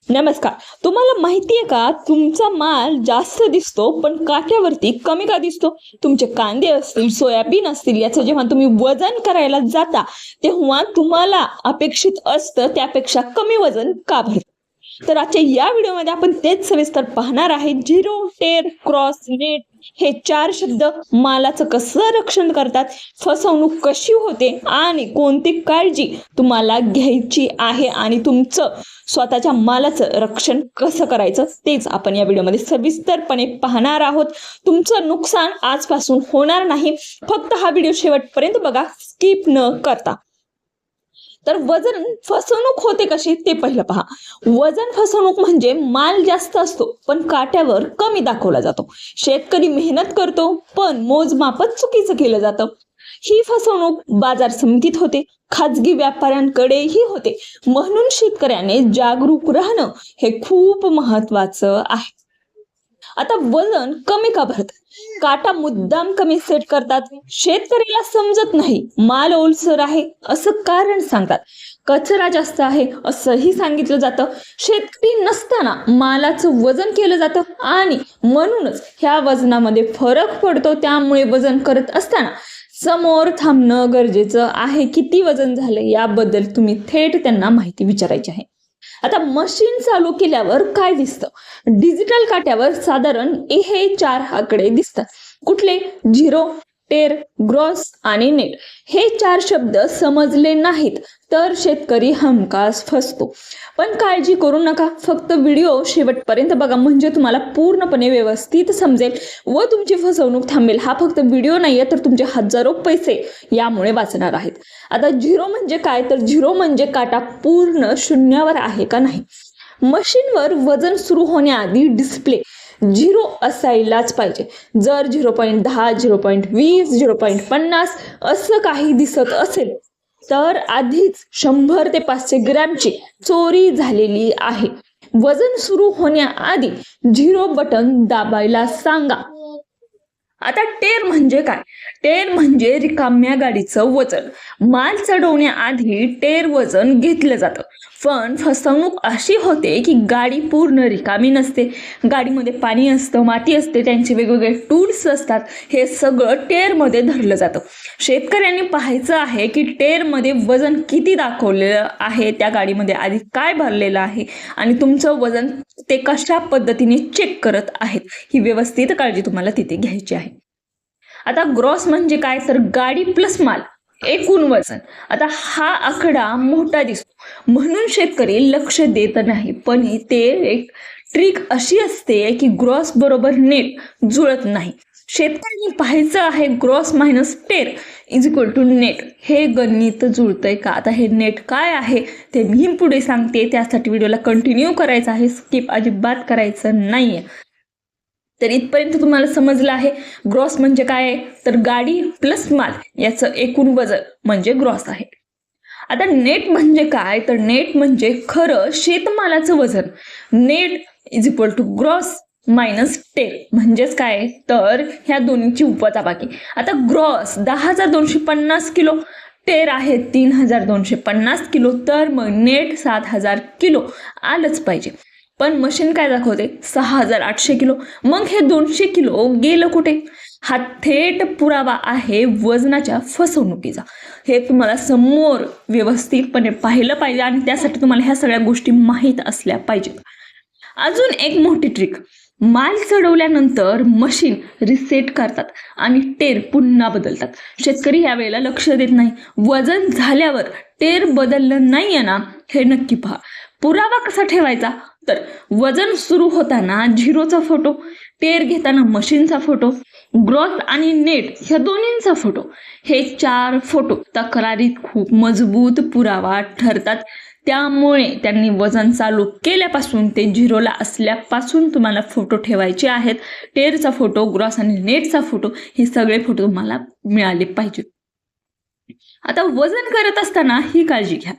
नमस्कार. तुम्हाला माहिती आहे का, तुमचा माल जास्त दिसतो पण काट्यावरती कमी का दिसतो? तुमचे कांदे असतील, सोयाबीन असतील, याचं जेव्हा तुम्ही वजन करायला जाता तेव्हा तुम्हाला अपेक्षित असतं त्यापेक्षा कमी वजन का भरतं? तर आजच्या या व्हिडिओमध्ये आपण तेच सविस्तर पाहणार आहे. झिरो, टेर, क्रॉस, नेट हे 4 शब्द मालाचं कसं रक्षण करतात, फसवणूक कशी होते आणि कोणती काळजी तुम्हाला घ्यायची आहे आणि तुमचं स्वतःच्या मालाचं रक्षण कसं करायचं तेच आपण या व्हिडिओमध्ये सविस्तरपणे पाहणार आहोत. तुमचं नुकसान आजपासून होणार नाही. फक्त हा व्हिडिओ शेवटपर्यंत बघा, स्किप न करता. तर वजन फसवणूक होते कशी ते पहिलं पहा. वजन फसवणूक म्हणजे माल जास्त असतो पण काट्यावर कमी दाखवला जातो. शेतकरी मेहनत करतो पण मोजमापच चुकीचं केलं जातं. ही फसवणूक बाजार समितीत होते, खाजगी व्यापाऱ्यांकडेही होते. म्हणून शेतकऱ्याने जागरूक राहणं हे खूप महत्वाचं आहे. आता वजन कमी का भरत? काटा मुद्दाम कमी सेट करतात. शेतकऱ्याला समजत नाही माल ओलसर आहे असं कारण सांगतात. कचरा जास्त आहे असंही सांगितलं जातं. शेतकरी नसताना मालाचं वजन केलं जातं आणि म्हणूनच ह्या वजनामध्ये फरक पडतो. त्यामुळे वजन करत असताना समोर थांबणं गरजेचं आहे. किती वजन झालं याबद्दल तुम्ही थेट त्यांना माहिती विचारायची आहे. आता मशीन चालू केल्यावर काय दिसतं? डिजिटल काट्यावर साधारण हे 4 आकडे दिसतात. कुठले? झिरो, टेर, ग्रॉस आणि नेट. हे 4 शब्द समजले नाहीत तर शेतकरी हमखास फसतो. पण काळजी करू नका, फक्त व्हिडिओ शेवटपर्यंत बघा म्हणजे तुम्हाला पूर्णपणे व्यवस्थित समजेल व तुमची फसवणूक थांबेल. हा फक्त व्हिडिओ नाहीये तर तुमचे हजारो पैसे यामुळे वाचणार आहेत. आता झिरो म्हणजे काय? तर झिरो म्हणजे काटा पूर्ण शून्यावर आहे का नाही. मशीनवर वजन सुरू होण्याआधी डिस्प्ले झिरो असायलाच पाहिजे. जर 0.10, 0.20, 0.50 असं काही दिसत असेल तर आधीच 100 ते 500 ग्रॅमची चोरी झालेली आहे. वजन सुरू होण्याआधी झिरो बटन दाबायला सांगा. आता टेर म्हणजे काय? टेर म्हणजे रिकाम्या गाडीचं वजन. माल चढवण्याआधी टेर वजन घेतलं जातं. पण फसवणूक अशी होते की गाडी पूर्ण रिकामी नसते. गाडीमध्ये पाणी असतं, माती असते, त्यांचे वेगवेगळे टूल्स असतात. हे सगळं टेरमध्ये धरलं जातं. शेतकऱ्यांनी पाहायचं आहे की टेरमध्ये वजन किती दाखवलेलं आहे, त्या गाडीमध्ये आधी काय भरलेलं आहे आणि तुमचं वजन ते कशा पद्धतीने चेक करत आहेत ही व्यवस्थित काळजी तुम्हाला तिथे घ्यायची आहे. आता ग्रॉस म्हणजे काय? तर गाडी प्लस माल एकूण वजन. आता हा आकडा मोठा दिसतो म्हणून शेतकरी लक्ष देत नाही. पण ते एक ट्रिक अशी असते की ग्रॉस बरोबर नेट जुळत नाही. शेतकऱ्यांनी पाहायचं आहे ग्रॉस मायनस टेर इज इक्वल टू नेट. हे गणित जुळतंय का? आता हे नेट काय आहे ते मी पुढे सांगते. त्यासाठी व्हिडिओला कंटिन्यू करायचं आहे, स्किप अजिबात करायचं नाहीये. तर इथपर्यंत तुम्हाला समजलं आहे ग्रॉस म्हणजे काय आहे? तर गाडी प्लस माल याचं एकूण वजन म्हणजे ग्रॉस आहे. आता नेट म्हणजे काय? तर नेट म्हणजे खरं शेतमालाचं वजन. Net is equal to gross minus tare म्हणजेच काय? तर ह्या दोन्हीची उपताबाकी. आता ग्रॉस 10,250 किलो, टेर आहे 3,250 किलो, तर मग नेट 7,000 किलो आलंच पाहिजे. पण मशीन काय दाखवते? 6,800 किलो. मग हे 200 किलो गेलं कुठे? हा थेट पुरावा आहे वजनाच्या फसवणुकीचा. हे तुम्हाला समोर व्यवस्थितपणे पाहिलं पाहिजे आणि त्यासाठी तुम्हाला ह्या सगळ्या गोष्टी माहीत असल्या पाहिजेत. अजून एक मोठी ट्रिक, माल चढवल्यानंतर मशीन रिसेट करतात आणि टेर पुन्हा बदलतात. शेतकरी यावेळेला लक्ष देत नाही. वजन झाल्यावर टेर बदललं नाहीये ना हे नक्की पहा. पुरावा कसा ठेवायचा? तर वजन सुरू होताना झिरोचा फोटो, टेर घेताना मशीनचा फोटो, ग्रॉस आणि नेट ह्या दोन्हींचा फोटो. हे 4 फोटो तक्रारीत खूप मजबूत पुरावा ठरतात. त्यामुळे त्यांनी वजन चालू केल्यापासून ते झिरोला असल्यापासून तुम्हाला फोटो ठेवायचे आहेत. टेरचा फोटो, ग्रॉस आणि नेटचा फोटो हे सगळे फोटो तुम्हाला मिळाले पाहिजेत. आता वजन करत असताना ही काळजी घ्या.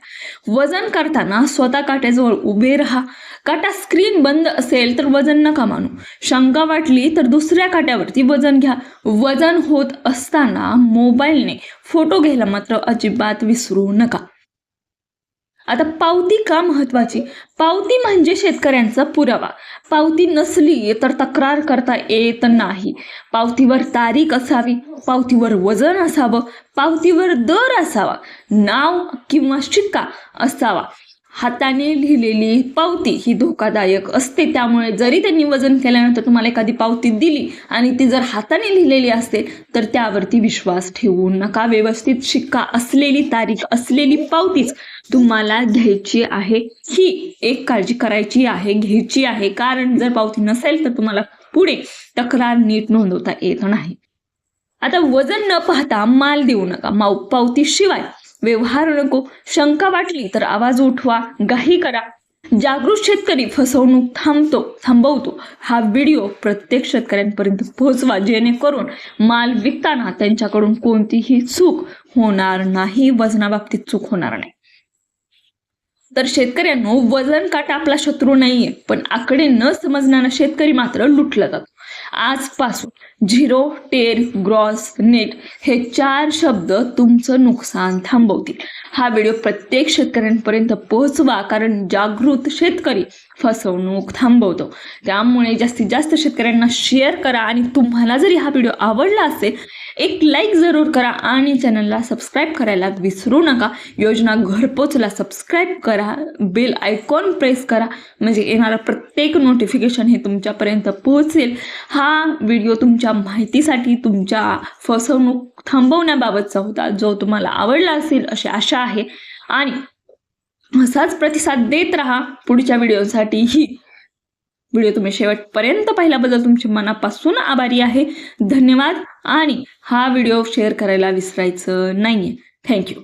वजन करताना स्वतः काट्याजवळ उभे राहा. काटा स्क्रीन बंद असेल तर वजन नका मानू. शंका वाटली तर दुसऱ्या काट्यावरती वजन घ्या. वजन होत असताना मोबाईलने फोटो घ्यायला मात्र अजिबात विसरू नका. आता पावती का महत्वाची? पावती म्हणजे शेतकऱ्यांचा पुरावा. पावती नसली तर तक्रार करता येत नाही. पावतीवर तारीख असावी, पावतीवर वजन असावं, पावतीवर दर असावा, नाव किंवा शिक्का असावा. हाताने लिहिलेली पावती ही धोकादायक असते. त्यामुळे जरी त्यांनी वजन केल्यानंतर तुम्हाला एखादी पावती दिली आणि ती जर हाताने लिहिलेली असते तर त्यावरती विश्वास ठेवू नका. व्यवस्थित शिक्का असलेली, तारीख असलेली पावतीच तुम्हाला घ्यायची आहे. ही एक काळजी करायची आहे, घ्यायची आहे. कारण जर पावती नसेल तर तुम्हाला पुढे तक्रार नीट नोंदवता येत नाही. आता वजन न पाहता माल देऊ नका. पावतीशिवाय व्यवहार नको. शंका वाटली तर आवाज उठवा, घाई करा. जागृत शेतकरी फसवणूक थांबवतो हा व्हिडिओ प्रत्येक शेतकऱ्यांपर्यंत पोहोचवा, जेणेकरून माल विकताना त्यांच्याकडून कोणतीही चूक होणार नाही, वजनाबाबतीत चूक होणार नाही. तर शेतकऱ्यांनो, वजन काटा आपला शत्रू नाहीये, पण आकडे न समजणारा शेतकरी मात्र लुटला जातो. आजपासून झिरो, टेर, ग्रॉस, नेट हे 4 शब्द तुमचं नुकसान थांबवतील. हा व्हिडिओ प्रत्येक शेतकऱ्यांपर्यंत पोहोचवा, कारण जागृत शेतकरी फसवणूक थांबवतो. त्यामुळे जास्तीत जास्त शेतकऱ्यांना शेअर करा आणि तुम्हाला जरी हा व्हिडिओ आवडला असेल एक लाईक जरूर करा आणि चॅनलला सबस्क्राईब करायला विसरू नका. योजना घरपोचला सबस्क्राईब करा, बेल आयकॉन प्रेस करा, म्हणजे येणारा प्रत्येक नोटिफिकेशन हे तुमच्यापर्यंत पोहोचेल. हा व्हिडिओ तुमच्या माहितीसाठी, तुमच्या फसवणूक थांबवण्याबाबतचा होता, जो तुम्हाला आवडला असेल अशी आशा आहे. आणि असाच प्रतिसाद देत राहा पुढच्या व्हिडिओसाठी. ही व्हिडिओ तुम्ही शेवटपर्यंत पाहिल्याबद्दल तुमच्या मनापासून आभारी आहे. धन्यवाद. आणि हा व्हिडिओ शेअर करायला विसरायचं नाहीये. थँक्यू.